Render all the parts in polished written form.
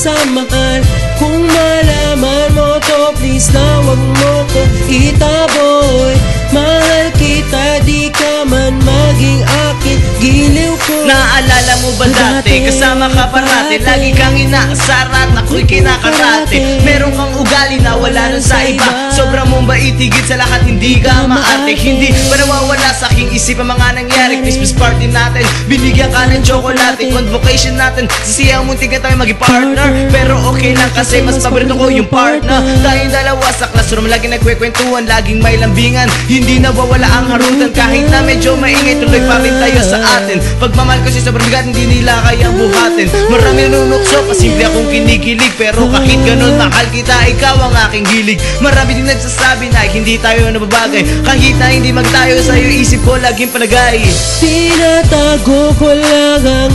pagsasamahan. Kung malaman mo to, please na wag mo ko itaboy. Mahal kita, di ka man maging akin, giliw ko. Naaalala mo ba dati, kasama ka parati, lagi kang inaasar at ako'y kinakarate. Meron kang ugali na wala nun sa iba, sobrang mong bait, higit sa lahat hindi ka maarte. Hindi ba nawawala sa aking isip ang mga nangyari? Christmas party natin, binigyan ka ng tsokolate. Convocation natin, sisiyaw muntik na tayo maging partner. Pero okay lang kasi mas paborito ko yung partner. Tayong dalawa sa classroom, lagi nagkwekwentuhan, laging may lambingan. Hindi nawawala ang harutan, kahit na medyo maingay, tuloy pa rin tayo sa atin. Pagmamahal ko siya sobrang bigat, hindi nila kayang buhatin. Marami nanunukso, pasimple akong kinikilig, pero kahit ganun, mahal kita, ikaw ang aking hilig. Marami din nagsasabi na hindi tayo nababagay, kahit na hindi magtayo, sa'yo isip ko laging palagay. Tinatago ko lang ang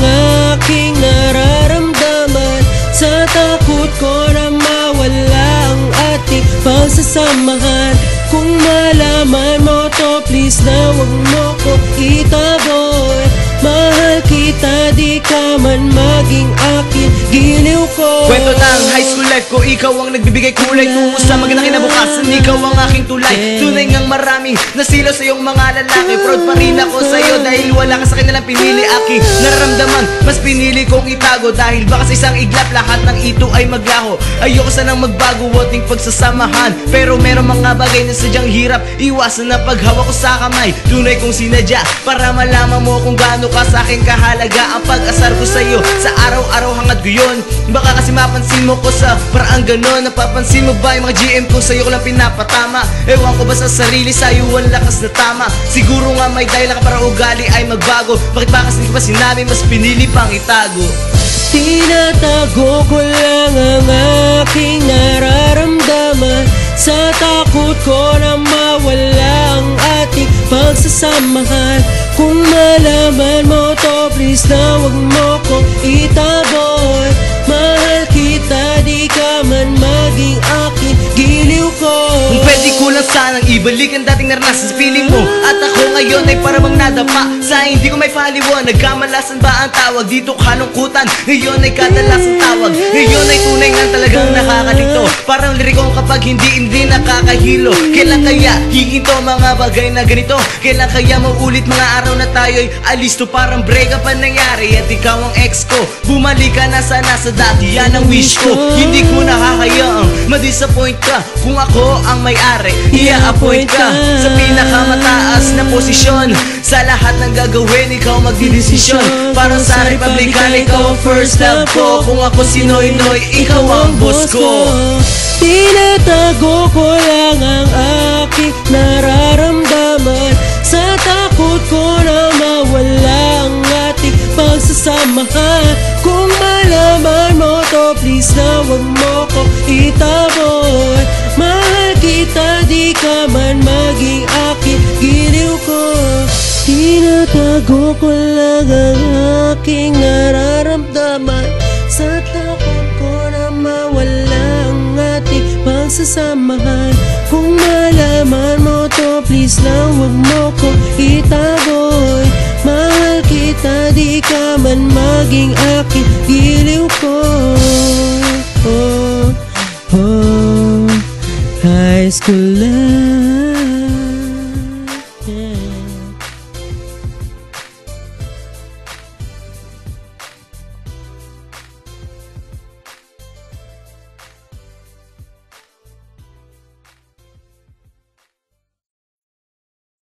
aking nararamdaman, sa takot ko na mawala ang ating pagsasamahan. Kung malaman mo to, please na wag mo ko itaboy. Mahal kita, di ka man maging akin, giliw ko. Kwento ng high school life ko, ikaw ang nagbibigay kulay. Tungo sa magandang kinabukasan, ikaw ang aking tulay. Tunay ngang maraming nasilaw sa iyong mga lalaki. Proud pa rin ako sa'yo dahil wala ka sa kanilang pinili. Aking nararamdaman, mas pinili kong itago, dahil baka sa isang iglap lahat ng ito ay maglaho. Ayoko sanang magbago ating pagsasamahan, pero meron mga bagay na sadyang hirap iwasan na paghawak ko sa kamay. Tunay kong sinadya para malaman mo kung gaano ka sa akin kahalaga. Ang pag-asar ko sa'yo sa araw-araw hangad ko yun. Baka kasi mapansin mo ko sa parang ganon. Napapansin mo ba yung mga GM ko, sa'yo ko lang pinapatama? Ewan ko ba sa sarili, sa'yo ang lakas na tama? Siguro nga may dahil ka para ugali ay magbago. Bakit ba kasi hindi ko ba sinabi, mas pinili pang itago? Tinatago ko lang ang aking nararamdaman, sa takot ko na mawala ang ating pagsasamahan. Kung malaman mo to, please na wag mo ko itaboy. Mahal kita, di ka man maging akin, giliw ko. Kung pwede ko lang sanang ibalik ang dating naranasan sa piling mo, at ako ngayon ay parang nadapa sa hindi ko may paliwan. Nagkamalasan ba ang tawag dito, kalungkutan? Ngayon ay kadalasang tawag, ngayon ay tunay nga talagang nakakalito. Parang lirikong kapag hindi nakakahilo. Kailan kaya hihinto mga bagay na ganito? Kailan kaya maulit mga araw na tayo'y alisto? Parang break up ang nangyari at ikaw ang ex ko. Bumalik ka na sana sa dati, yan ang wish ko. Hindi ko nakakayaang madisappoint ka. Kung ako ang may-ari, i-appoint ka sa pinakamataas na posisyon. Sa lahat ng gagawin, ikaw magdidesisyon. Para sa Republican, ikaw ang first love ko. Kung ako si Noy Noy, ikaw ang boss ko. Tinatago ko lang ang aking nararamdaman, sa takot ko na mawala ang ating pagsasamahan. Kung malaman mo to, please na wag mo ko itaboy. Mahal kita, di ka man maging akin, giliw ko. Tinatago ko lang ang aking nararamdaman, sa takot ko na mawala ang ating pagsasamahan. Kung malaman mo to, please lang wag mo ko itaboy. Mahal kita, di ka man maging akin, giliw ko. High school life.